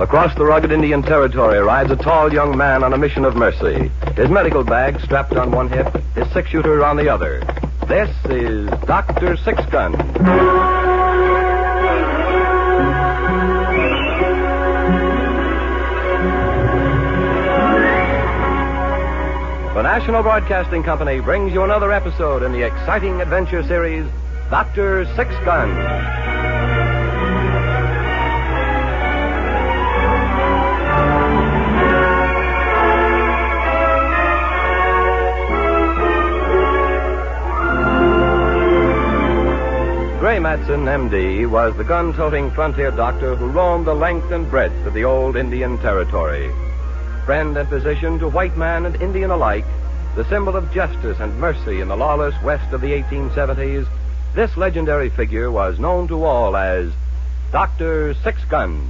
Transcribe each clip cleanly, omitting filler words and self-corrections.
Across the rugged Indian territory rides a tall young man on a mission of mercy. His medical bag strapped on one hip, his six-shooter on the other. This is Dr. Sixgun. The National Broadcasting Company brings you another episode in the exciting adventure series, Dr. Sixgun. Matson, M.D., was the gun-toting frontier doctor who roamed the length and breadth of the old Indian territory. Friend and physician to white man and Indian alike, the symbol of justice and mercy in the lawless west of the 1870s, this legendary figure was known to all as Dr. Sixgun.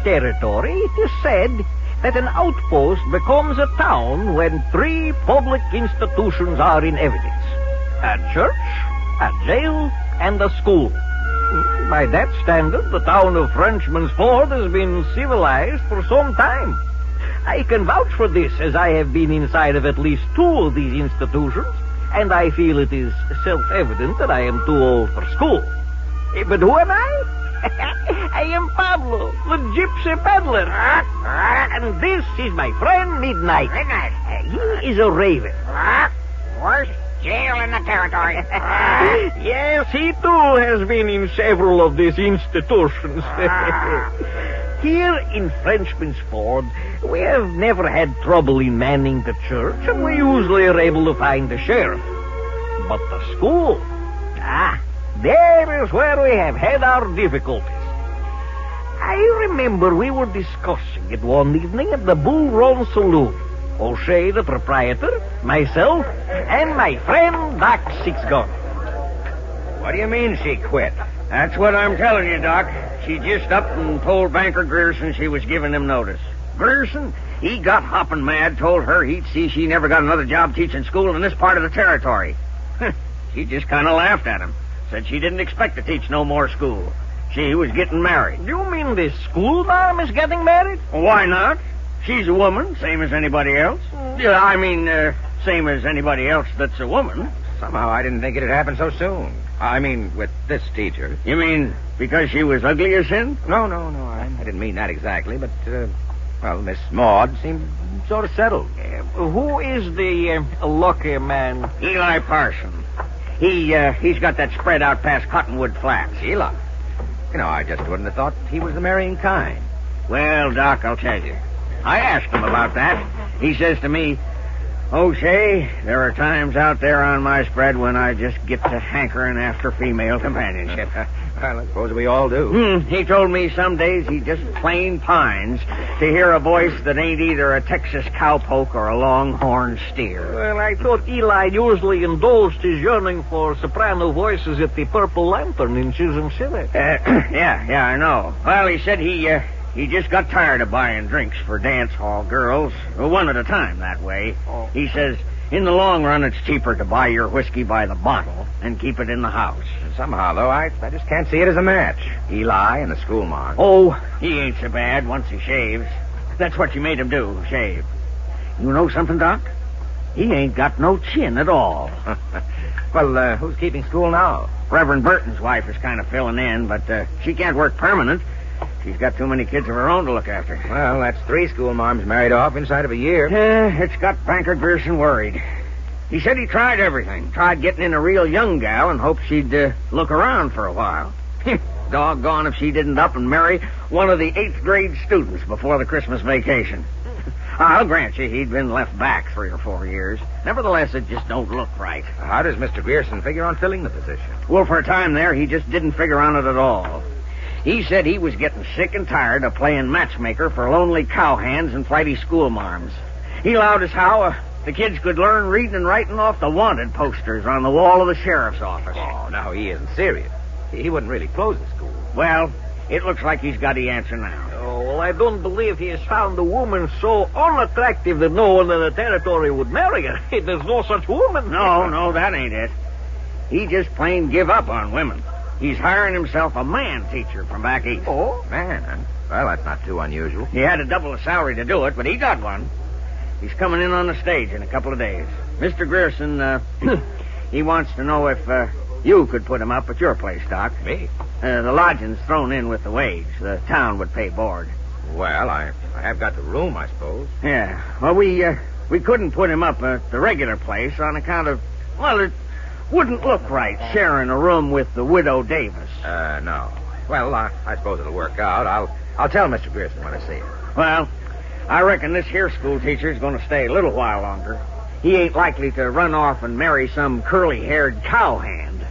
Territory, it is said that an outpost becomes a town when three public institutions are in evidence: a church, a jail, and a school. By that standard, the town of Frenchman's Ford has been civilized for some time. I can vouch for this, as I have been inside of at least two of these institutions, and I feel it is self-evident that I am too old for school. But who am I? I am Pablo, the gypsy peddler. And this is my friend Midnight. He is a raven. Worst jail in the territory. Yes, he too has been in several of these institutions. Here in Frenchman's Ford, we have never had trouble in manning the church, and we usually are able to find the sheriff. But the school... there is where we have had our difficulties. I remember we were discussing it one evening at the Bull Run Saloon. O'Shea, the proprietor, myself, and my friend Doc Sixgun. What do you mean she quit? That's what I'm telling you, Doc. She just up and told Banker Grierson she was giving him notice. Grierson, he got hopping mad, told her he'd see she never got another job teaching school in this part of the territory. She just kind of laughed at him. Said she didn't expect to teach no more school. She was getting married. You mean the school mom is getting married? Well, why not? She's a woman, same as anybody else. Yeah, I mean, same as anybody else that's a woman. Somehow I didn't think it'd happen so soon. I mean, with this teacher. You mean because she was ugly as sin? No, I didn't mean that exactly, but, Miss Maud seemed sort of settled. Who is the lucky man? Eli Parson. He's got that spread out past Cottonwood Flats. Eli? I just wouldn't have thought he was the marrying kind. Well, Doc, I'll tell you. I asked him about that. He says to me, O'Shea, there are times out there on my spread when I just get to hankering after female companionship. Well, I suppose we all do. He told me some days he just plain pines to hear a voice that ain't either a Texas cowpoke or a longhorn steer. Well, I thought Eli usually indulged his yearning for soprano voices at the Purple Lantern in Chisholm City. Yeah, I know. Well, he said he just got tired of buying drinks for dance hall girls, one at a time that way. Oh. He says, in the long run, it's cheaper to buy your whiskey by the bottle and keep it in the house. Somehow, though, I just can't see it as a match. Eli and the schoolmarm. Oh, he ain't so bad once he shaves. That's what you made him do, shave. You know something, Doc? He ain't got no chin at all. Well, who's keeping school now? Reverend Burton's wife is kind of filling in, but she can't work permanent. She's got too many kids of her own to look after. Well, that's 3 schoolmarms married off inside of a year. It's got Banker Grierson worried. He said he tried everything. Tried getting in a real young gal and hoped she'd look around for a while. Doggone if she didn't up and marry one of the 8th grade students before the Christmas vacation. I'll grant you he'd been left back 3 or 4 years. Nevertheless, it just don't look right. How does Mr. Grierson figure on filling the position? Well, for a time there, he just didn't figure on it at all. He said he was getting sick and tired of playing matchmaker for lonely cowhands and flighty schoolmarms. He allowed us how the kids could learn reading and writing off the wanted posters on the wall of the sheriff's office. Oh, now he isn't serious. He wouldn't really close the school. Well, it looks like he's got the answer now. Oh, I don't believe he has found a woman so unattractive that no one in the territory would marry her. There's no such woman. No, that ain't it. He just plain give up on women. He's hiring himself a man teacher from back east. Oh, man. Well, that's not too unusual. He had to double the salary to do it, but he got one. He's coming in on the stage in a couple of days. Mr. Grierson, he wants to know if you could put him up at your place, Doc. Me? The lodging's thrown in with the wage. The town would pay board. Well, I have got the room, I suppose. Yeah. Well, we couldn't put him up at the regular place on account of, well, it wouldn't look right sharing a room with the widow Davis. No. Well, I suppose it'll work out. I'll tell Mr. Grierson when I see him. Well, I reckon this here school teacher's going to stay a little while longer. He ain't likely to run off and marry some curly-haired cowhand.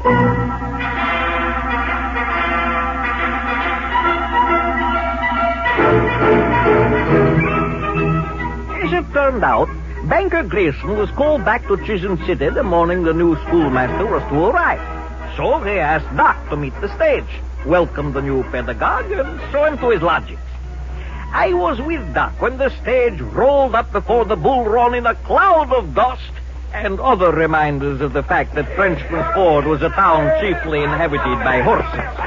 As it turned out, Banker Grierson was called back to Chisholm City the morning the new schoolmaster was to arrive. So he asked Doc to meet the stage, welcome the new pedagogue, and show him to his lodgings. I was with Doc when the stage rolled up before the bull run in a cloud of dust and other reminders of the fact that Frenchman's Ford was a town chiefly inhabited by horses.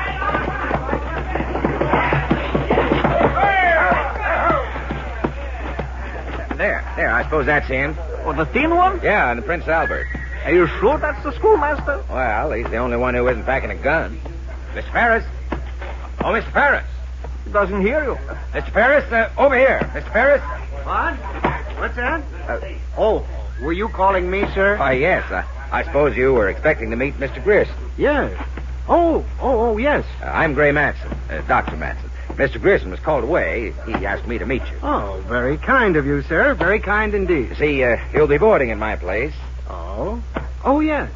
There, I suppose that's him. Oh, the thin one? Yeah, and the Prince Albert. Are you sure that's the schoolmaster? Well, he's the only one who isn't packing a gun. Mr. Ferris. Oh, Mr. Ferris. He doesn't hear you. Mr. Ferris, over here. Mr. Ferris. What? What's that? Were you calling me, sir? Why, yes. I suppose you were expecting to meet Mr. Grierson. Yes. Oh, yes. I'm Gray Matson, Dr. Matson. Mr. Grierson was called away. He asked me to meet you. Oh, very kind of you, sir. Very kind indeed. You see, you'll be boarding in my place. Oh? Oh, yes.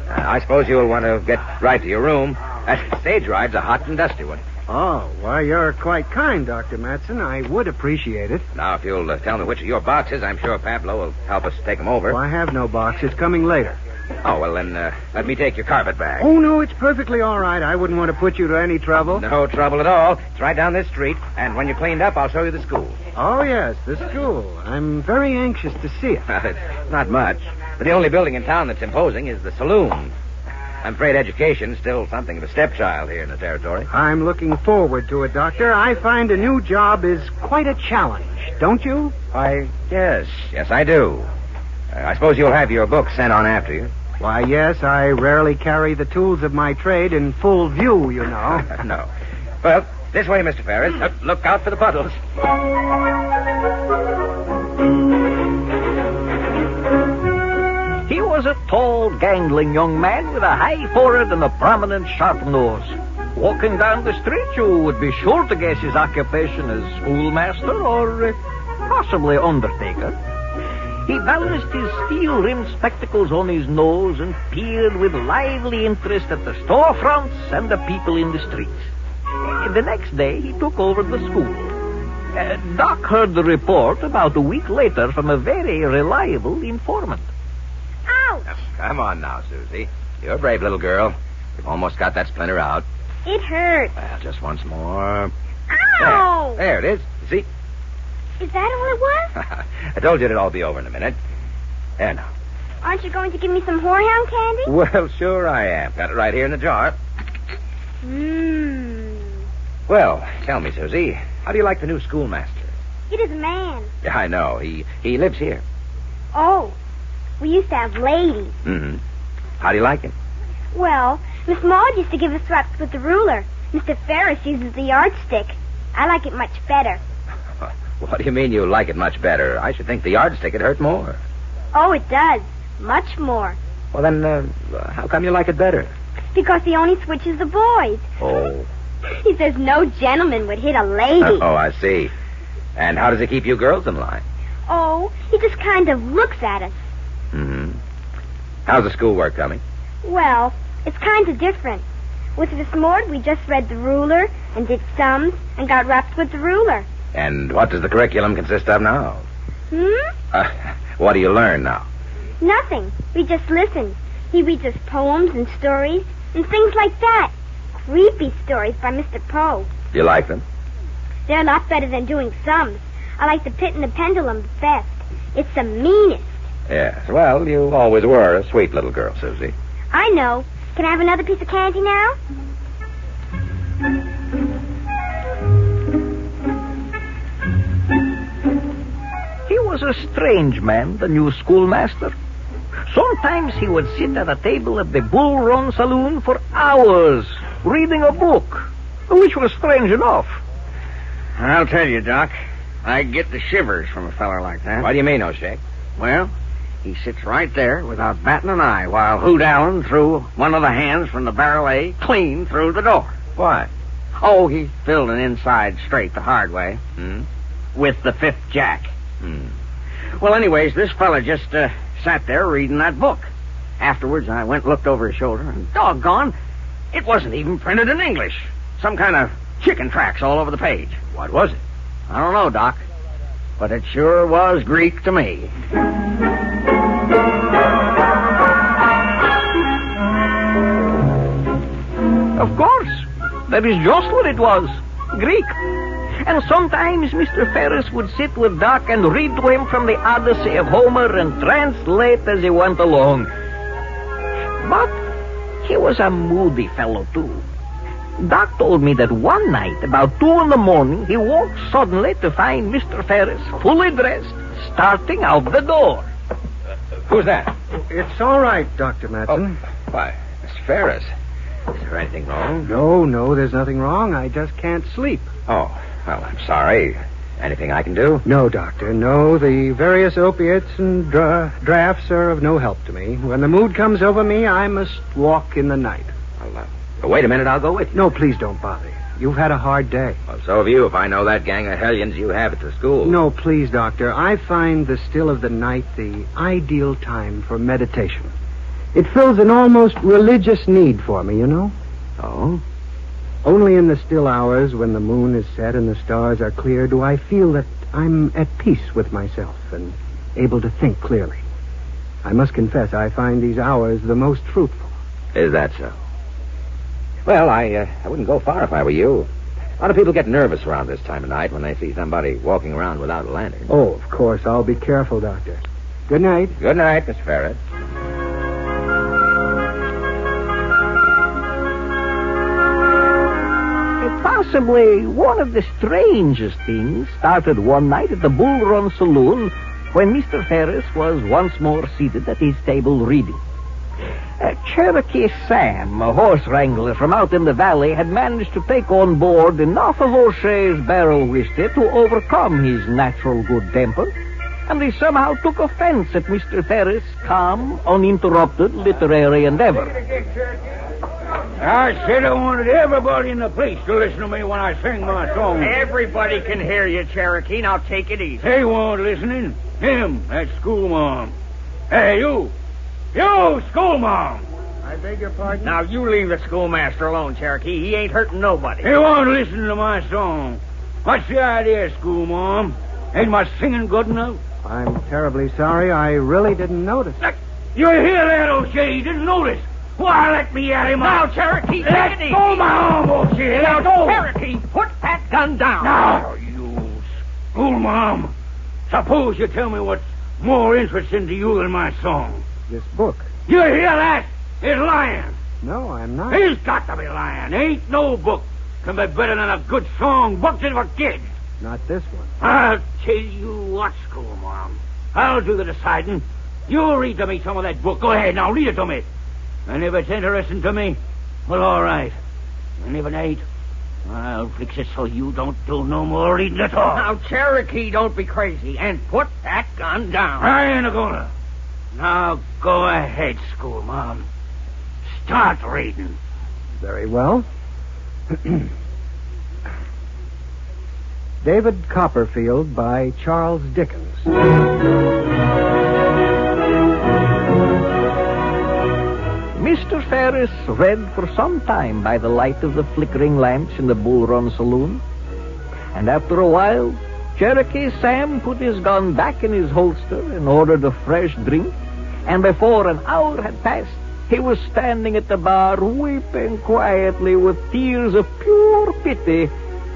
I suppose you'll want to get right to your room. That stage ride's a hot and dusty one. Oh, why, you're quite kind, Dr. Matson. I would appreciate it. Now, if you'll tell me which of your boxes, I'm sure Pablo will help us take them over. Well, I have no box. It's coming later. Oh, well, then, let me take your carpet bag. Oh, no, it's perfectly all right. I wouldn't want to put you to any trouble. No trouble at all. It's right down this street, and when you're cleaned up, I'll show you the school. Oh, yes, the school. I'm very anxious to see it. It's not much, but the only building in town that's imposing is the saloon. I'm afraid education's still something of a stepchild here in the territory. I'm looking forward to it, Doctor. I find a new job is quite a challenge, don't you? Why, yes, I do. I suppose you'll have your books sent on after you. Why, yes, I rarely carry the tools of my trade in full view, you know. No. Well, this way, Mr. Ferris. Look out for the puddles. He was a tall, gangling young man with a high forehead and a prominent, sharp nose. Walking down the street, you would be sure to guess his occupation as schoolmaster or possibly undertaker. He balanced his steel-rimmed spectacles on his nose and peered with lively interest at the storefronts and the people in the streets. The next day, he took over the school. Doc heard the report about a week later from a very reliable informant. Ouch! Come on now, Susie. You're a brave little girl. You've almost got that splinter out. It hurts. Well, just once more. Ow! There it is. See? Is that all it was? I told you it'd all be over in a minute. There now. Aren't you going to give me some horehound candy? Well, sure I am. Got it right here in the jar. Well, tell me, Susie, how do you like the new schoolmaster? It is a man. Yeah, I know. He lives here. Oh, we used to have ladies. Mm-hmm. How do you like him? Well, Miss Maud used to give us raps with the ruler. Mr. Ferris uses the yardstick. I like it much better. What do you mean you like it much better? I should think the yardstick would hurt more. Oh, it does. Much more. Well, then, how come you like it better? Because he only switches the boys. Oh. He says no gentleman would hit a lady. Oh, I see. And how does he keep you girls in line? Oh, he just kind of looks at us. Mm-hmm. How's the schoolwork coming? Well, it's kind of different. With Miss Maud, we just read the ruler and did sums and got raps with the ruler. And what does the curriculum consist of now? What do you learn now? Nothing. We just listen. He reads us poems and stories and things like that. Creepy stories by Mr. Poe. Do you like them? They're a lot better than doing sums. I like the pit and the pendulum best. It's the meanest. Yes, well, you always were a sweet little girl, Susie. I know. Can I have another piece of candy now? He was a strange man, the new schoolmaster. Sometimes he would sit at a table at the Bull Run Saloon for hours, reading a book, which was strange enough. I'll tell you, Doc, I get the shivers from a feller like that. What do you mean, O'Shea? Well, he sits right there without batting an eye while Hoot Allen threw one of the hands from the barrel A clean through the door. Why? Oh, he filled an inside straight the hard way. With the 5th jack. Well, anyways, this fella just sat there reading that book. Afterwards, I went and looked over his shoulder, and doggone, it wasn't even printed in English. Some kind of chicken tracks all over the page. What was it? I don't know, Doc, but it sure was Greek to me. Of course. That is just what it was. Greek. And sometimes Mr. Ferris would sit with Doc and read to him from the Odyssey of Homer and translate as he went along. But he was a moody fellow, too. Doc told me that one night, about 2 a.m, he woke suddenly to find Mr. Ferris, fully dressed, starting out the door. Who's that? It's all right, Dr. Madsen. Why, Miss Ferris. Is there anything wrong? No, there's nothing wrong. I just can't sleep. Oh, well, I'm sorry. Anything I can do? No, Doctor, no. The various opiates and drafts are of no help to me. When the mood comes over me, I must walk in the night. Well, wait a minute, I'll go with you. No, please don't bother. You've had a hard day. Well, so have you, if I know that gang of hellions you have at the school. No, please, Doctor. I find the still of the night the ideal time for meditation. It fills an almost religious need for me, you know? Oh? Only in the still hours, when the moon is set and the stars are clear, do I feel that I'm at peace with myself and able to think clearly. I must confess, I find these hours the most fruitful. Is that so? Well, I wouldn't go far if I were you. A lot of people get nervous around this time of night when they see somebody walking around without a lantern. Oh, of course. I'll be careful, Doctor. Good night. Good night, Miss Ferris. Possibly one of the strangest things started one night at the Bull Run Saloon when Mr. Ferris was once more seated at his table reading. Cherokee Sam, a horse wrangler from out in the valley, had managed to take on board enough of O'Shea's barrel whiskey to overcome his natural good temper, and he somehow took offense at Mr. Ferris' calm, uninterrupted literary endeavor. I said I wanted everybody in the place to listen to me when I sing my song. Everybody can hear you, Cherokee. Now take it easy. They weren't listening. Him, that schoolma'am. Hey, you. You, schoolma'am. I beg your pardon? Now, you leave the schoolmaster alone, Cherokee. He ain't hurting nobody. He won't listen to my song. What's the idea, schoolma'am? Ain't my singing good enough? I'm terribly sorry. I really didn't notice. You hear that, O'Shea? You didn't notice. Why, let me at him. Now, Cherokee, let take it go easy. my arm, O'Shea. Let go. Cherokee, put that gun down. Now, you schoolma'am. Suppose you tell me what's more interesting to you than my song. This book. You hear that? It's lying. No, I'm not. He's got to be lying. Ain't no book can be better than a good song. Books is for kids. Not this one. I'll tell you what, schoolma'am. I'll do the deciding. You read to me some of that book. Go ahead, now, read it to me. And if it's interesting to me, well, all right. And if it ain't, I'll fix it so you don't do no more reading at all. Now, Cherokee, don't be crazy, and put that gun down. I ain't a-gonna. Now, go ahead, schoolma'am. Start reading. Very well. David Copperfield by Charles Dickens. Mr. Ferris read for some time by the light of the flickering lamps in the Bull Run Saloon. And after a while, Cherokee Sam put his gun back in his holster and ordered a fresh drink. And before an hour had passed, he was standing at the bar weeping quietly with tears of pure pity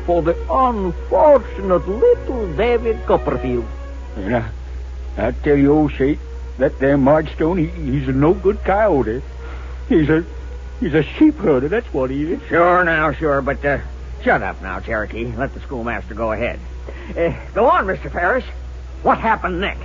for the unfortunate little David Copperfield. And I tell you, O'Shea, that there Marchstone, he's a no-good coyote. He's a sheep herder, that's what he is. Sure, but shut up now, Cherokee. Let the schoolmaster go ahead. Go on, Mr. Ferris. What happened next?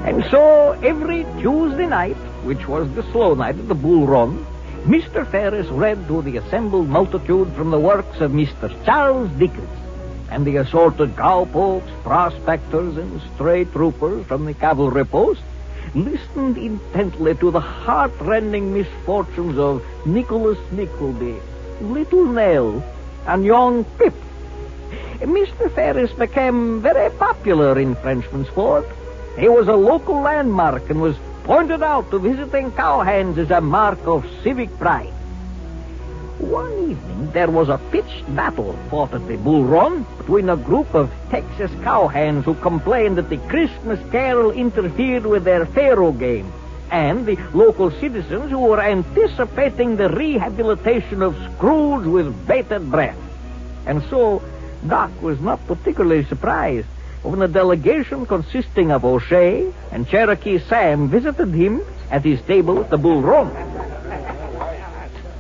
And so every Tuesday night, which was the slow night of the Bull Run, Mr. Ferris read to the assembled multitude from the works of Mr. Charles Dickens, and the assorted cowpokes, prospectors, and stray troopers from the cavalry post listened intently to the heart-rending misfortunes of Nicholas Nickleby, Little Nell, and young Pip. Mr. Ferris became very popular in Frenchman's Ford. He was a local landmark and was pointed out to visiting cowhands as a mark of civic pride. One evening, there was a pitched battle fought at the Bull Run between a group of Texas cowhands who complained that the Christmas carol interfered with their faro game, and the local citizens who were anticipating the rehabilitation of Scrooge with bated breath. And so, Doc was not particularly surprised when a delegation consisting of O'Shea and Cherokee Sam visited him at his table at the Bull Run.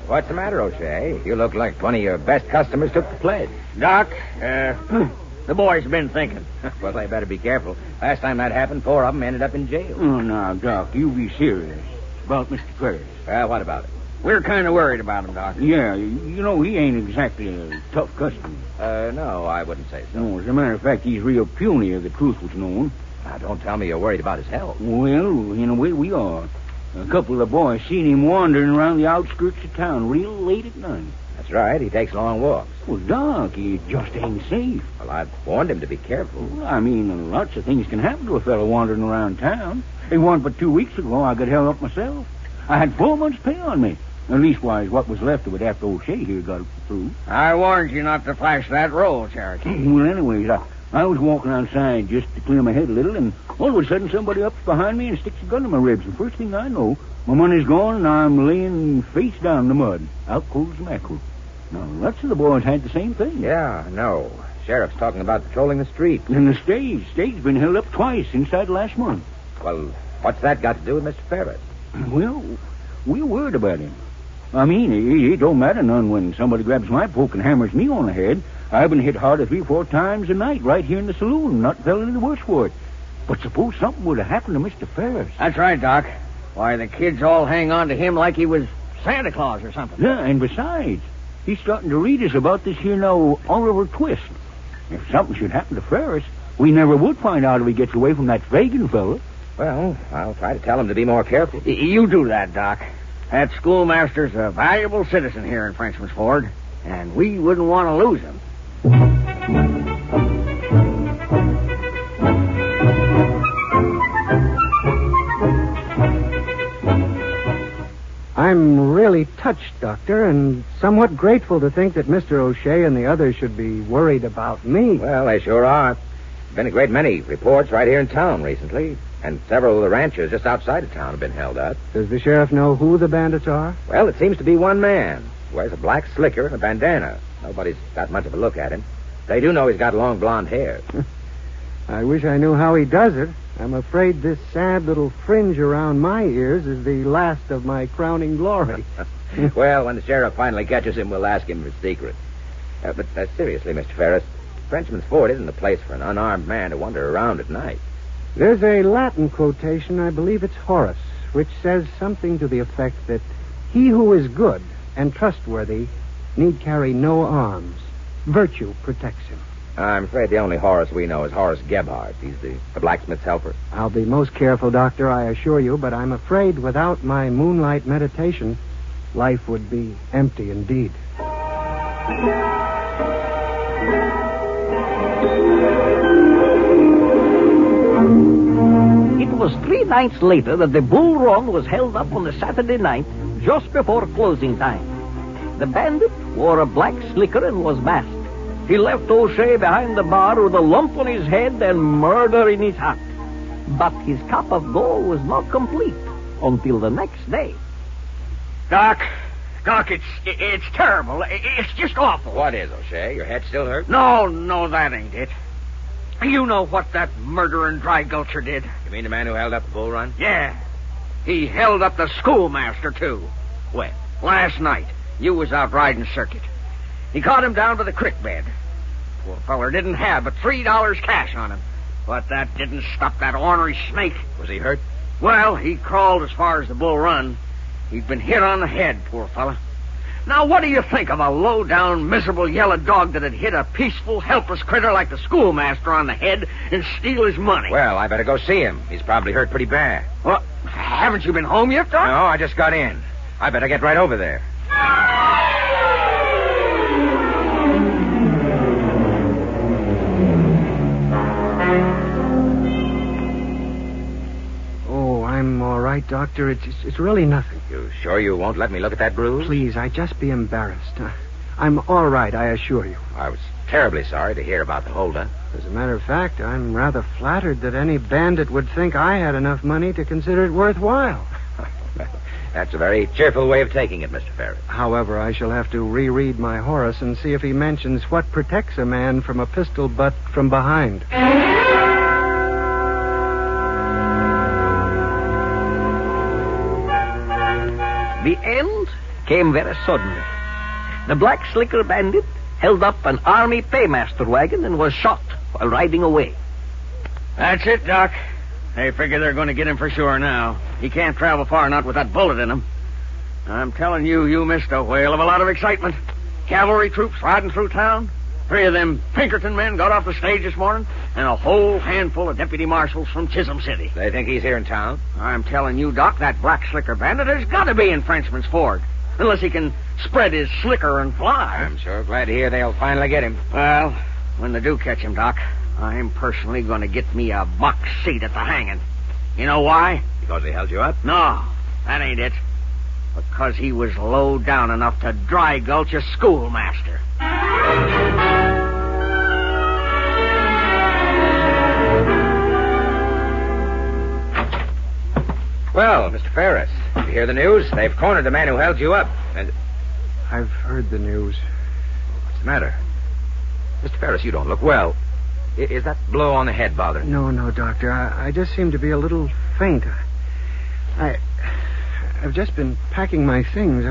What's the matter, O'Shea? You look like one of your best customers took the pledge. Doc, the boy's been thinking. Well, they better be careful. Last time that happened, 4 of them ended up in jail. Oh, now, Doc, you be serious about Mr. Ferris. Well, what about it? We're kind of worried about him, Doc. Yeah, you know, he ain't exactly a tough customer. No, I wouldn't say so. No, as a matter of fact, he's real puny if the truth was known. Now, don't tell me you're worried about his health. Well, in a way, we are. A couple of boys seen him wandering around the outskirts of town real late at night. That's right. He takes long walks. Well, Doc, he just ain't safe. Well, I've warned him to be careful. Well, I mean, lots of things can happen to a fellow wandering around town. It wasn't but 2 weeks ago I got held up myself. I had 4 months' pay on me. At leastwise, what was left of it after O'Shea here got through. I warned you not to flash that roll, Cherokee. Well, anyways, I was walking outside just to clear my head a little, and all of a sudden somebody ups behind me and sticks a gun to my ribs. And first thing I know, my money's gone and I'm laying face down in the mud. Out cold as mackerel. Now, lots of the boys had the same thing. Yeah, I know. Sheriff's talking about patrolling the street. And the stage's been held up twice inside last month. Well, what's that got to do with Mr. Ferris? Well, we're worried about him. I mean, it don't matter none when somebody grabs my poke and hammers me on the head. I've been hit harder 3 or 4 times a night right here in the saloon, not feeling any worse for it. But suppose something would have happened to Mr. Ferris. That's right, Doc. Why, the kids all hang on to him like he was Santa Claus or something. Yeah, and besides, he's starting to read us about this here now Oliver Twist. If something should happen to Ferris, we never would find out if he gets away from that Fagin fella. Well, I'll try to tell him to be more careful. You do that, Doc. That schoolmaster's a valuable citizen here in Frenchman's Ford, and we wouldn't want to lose him. I'm really touched, Doctor, and somewhat grateful to think that Mr. O'Shea and the others should be worried about me. Well, they sure are. Been a great many reports right here in town recently, and several of the ranchers just outside of town have been held up. Does the sheriff know who the bandits are? Well, it seems to be one man. Wears a black slicker and a bandana. Nobody's got much of a look at him. They do know he's got long blonde hair. I wish I knew how he does it. I'm afraid this sad little fringe around my ears is the last of my crowning glory. Well, when the sheriff finally catches him, we'll ask him his secret. But seriously, Mr. Ferris, Frenchman's Ford isn't the place for an unarmed man to wander around at night. There's a Latin quotation, I believe it's Horace, which says something to the effect that he who is good and trustworthy need carry no arms. Virtue protects him. I'm afraid the only Horace we know is Horace Gebhardt. He's the blacksmith's helper. I'll be most careful, Doctor, I assure you, but I'm afraid without my moonlight meditation, life would be empty indeed. It was 3 nights later that the Bull Run was held up on a Saturday night, just before closing time. The bandit wore a black slicker and was masked. He left O'Shea behind the bar with a lump on his head and murder in his heart. But his cup of gold was not complete until the next day. Doc, it's terrible. It's just awful. What is, O'Shea? Your head still hurt? No, that ain't it. You know what that murdering dry gulcher did? You mean the man who held up the bull run? Yeah. He held up the schoolmaster, too. When? Last night. You was out riding circuit. He caught him down to the creek bed. Poor feller didn't have but $3 cash on him. But that didn't stop that ornery snake. Was he hurt? Well, he crawled as far as the bull run. He'd been hit on the head, poor fella. Now, what do you think of a low-down, miserable yellow dog that'd hit a peaceful, helpless critter like the schoolmaster on the head and steal his money? Well, I better go see him. He's probably hurt pretty bad. Well, haven't you been home yet, Doc? No, I just got in. I better get right over there. Oh, I'm all right, Doctor. It's really nothing. You sure you won't let me look at that bruise? Please, I'd just be embarrassed. I'm all right, I assure you. I was terribly sorry to hear about the holdup. As a matter of fact, I'm rather flattered that any bandit would think I had enough money to consider it worthwhile. That's a very cheerful way of taking it, Mr. Ferris. However, I shall have to reread my Horace and see if he mentions what protects a man from a pistol butt from behind. The end came very suddenly. The black slicker bandit held up an army paymaster wagon and was shot while riding away. That's it, Doc. They figure they're going to get him for sure now. He can't travel far not with that bullet in him. I'm telling you, you missed a whale of a lot of excitement. Cavalry troops riding through town. 3 of them Pinkerton men got off the stage this morning, and a whole handful of deputy marshals from Chisholm City. They think he's here in town? I'm telling you, Doc, that black slicker bandit has got to be in Frenchman's Ford. Unless he can spread his slicker and fly. I'm sure glad to hear they'll finally get him. Well, when they do catch him, Doc, I'm personally going to get me a box seat at the hanging. You know why? Because he held you up? No, that ain't it. Because he was low down enough to dry gulch a schoolmaster. Well, Mr. Ferris, did you hear the news? They've cornered the man who held you up. And I've heard the news. what's the matter? Mr. Ferris, you don't look well. Is that blow on the head bothering you? No, Doctor. I just seem to be a little faint. I've just been packing my things.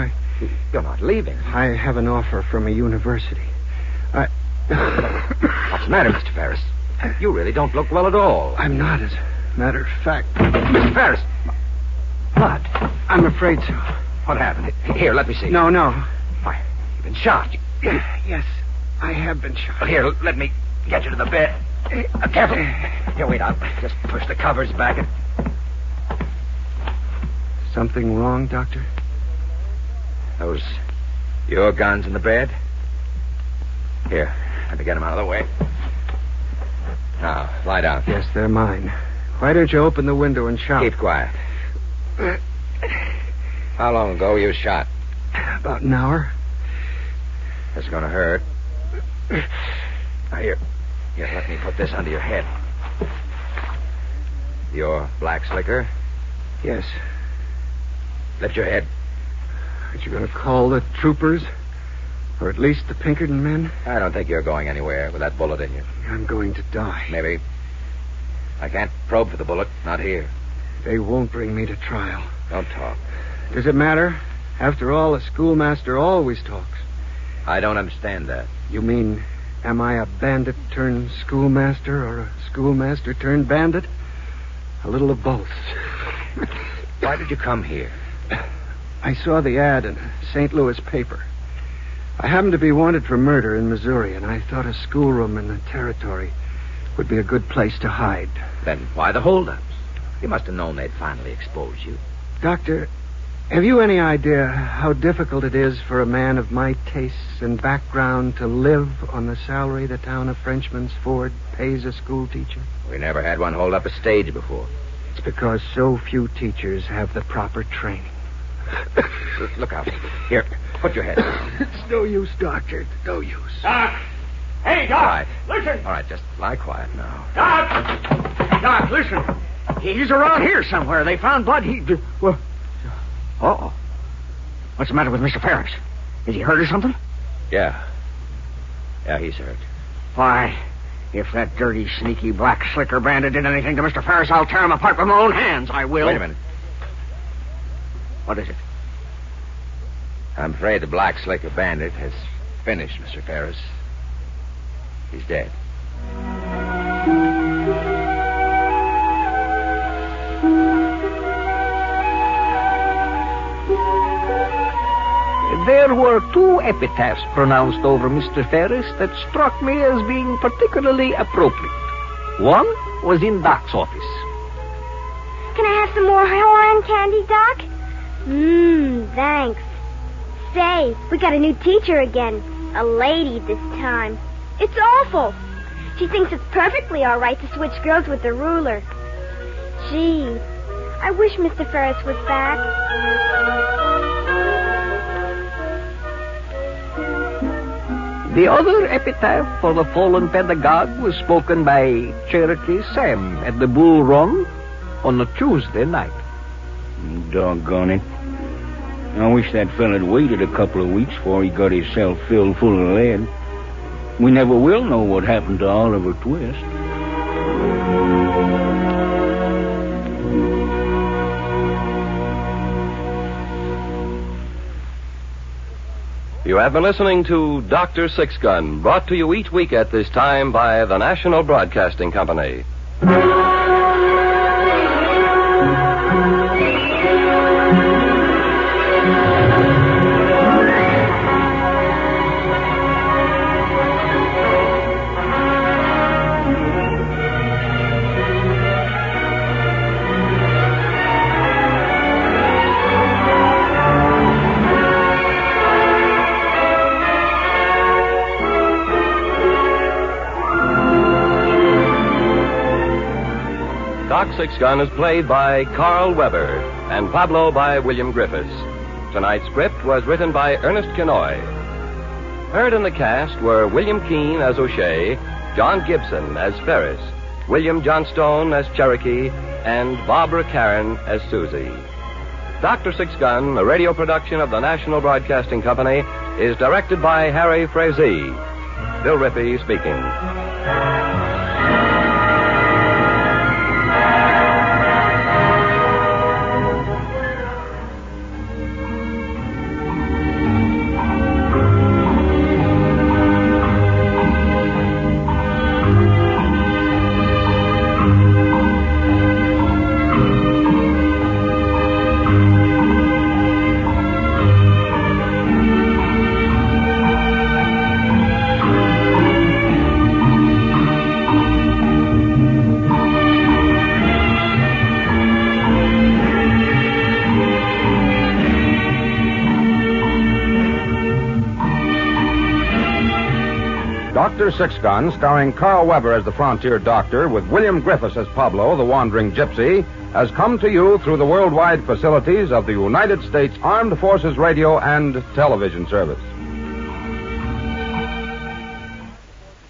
You're not leaving. I have an offer from a university. What's the matter, Mr. Ferris? You really don't look well at all. I'm not, as a matter of fact. Mr. Ferris! Blood. I'm afraid so. What happened? Here, let me see. No. Why, you've been shot. Yes, I have been shot. Here, let me get you to the bed. Careful. Here, wait, I'll just push the covers back. Something wrong, Doctor? Those your guns in the bed? Here, let me get them out of the way. Now, lie down. Yes, they're mine. Why don't you open the window and shout? Keep quiet. How long ago were you shot? About an hour. It's going to hurt. Now, here, let me put this under your head. Your black slicker? Yes. Lift your head. Aren't you going to call the troopers? Or at least the Pinkerton men? I don't think you're going anywhere with that bullet in you. I'm going to die. Maybe. I can't probe for the bullet. Not here. They won't bring me to trial. Don't talk. Does it matter? After all, a schoolmaster always talks. I don't understand that. You mean, am I a bandit turned schoolmaster or a schoolmaster turned bandit? A little of both. Why did you come here? I saw the ad in a St. Louis paper. I happened to be wanted for murder in Missouri, and I thought a schoolroom in the territory would be a good place to hide. Then why the holdups? You must have known they'd finally expose you. Doctor, have you any idea how difficult it is for a man of my tastes and background to live on the salary the town of Frenchman's Ford pays a school teacher? We never had one hold up a stage before. It's because so few teachers have the proper training. Look out. Here, put your head down. It's no use, Doctor. No use. Doc! Hey, Doc! All right. Listen! All right, just lie quiet now. Doc! Doc, listen. He's around here somewhere. They found blood. Well... Uh-oh. What's the matter with Mr. Ferris? Is he hurt or something? Yeah. Yeah, he's hurt. Why, if that dirty, sneaky, black slicker bandit did anything to Mr. Ferris, I'll tear him apart with my own hands. I will. Wait a minute. What is it? I'm afraid the black slicker bandit has finished Mr. Ferris. He's dead. There were two epitaphs pronounced over Mr. Ferris that struck me as being particularly appropriate. One was in Doc's office. Can I have some more Hawaiian candy, Doc? Thanks. Say, we got a new teacher again. A lady this time. It's awful. She thinks it's perfectly all right to switch girls with the ruler. Gee, I wish Mr. Ferris was back. The other epitaph for the fallen pedagogue was spoken by Cherokee Sam at the Bull Run on a Tuesday night. Doggone it. I wish that fella'd waited a couple of weeks before he got himself filled full of lead. We never will know what happened to Oliver Twist. You have been listening to Dr. Sixgun, brought to you each week at this time by the National Broadcasting Company. Doc Sixgun is played by Carl Weber and Pablo by William Griffiths. Tonight's script was written by Ernest Kenoy. Heard in the cast were William Keene as O'Shea, John Gibson as Ferris, William Johnstone as Cherokee, and Barbara Caron as Susie. Dr. Sixgun, a radio production of the National Broadcasting Company, is directed by Harry Frazee. Bill Rippey speaking. Dr. Sixgun, starring Carl Weber as the frontier doctor, with William Griffiths as Pablo, the wandering gypsy, has come to you through the worldwide facilities of the United States Armed Forces Radio and Television Service.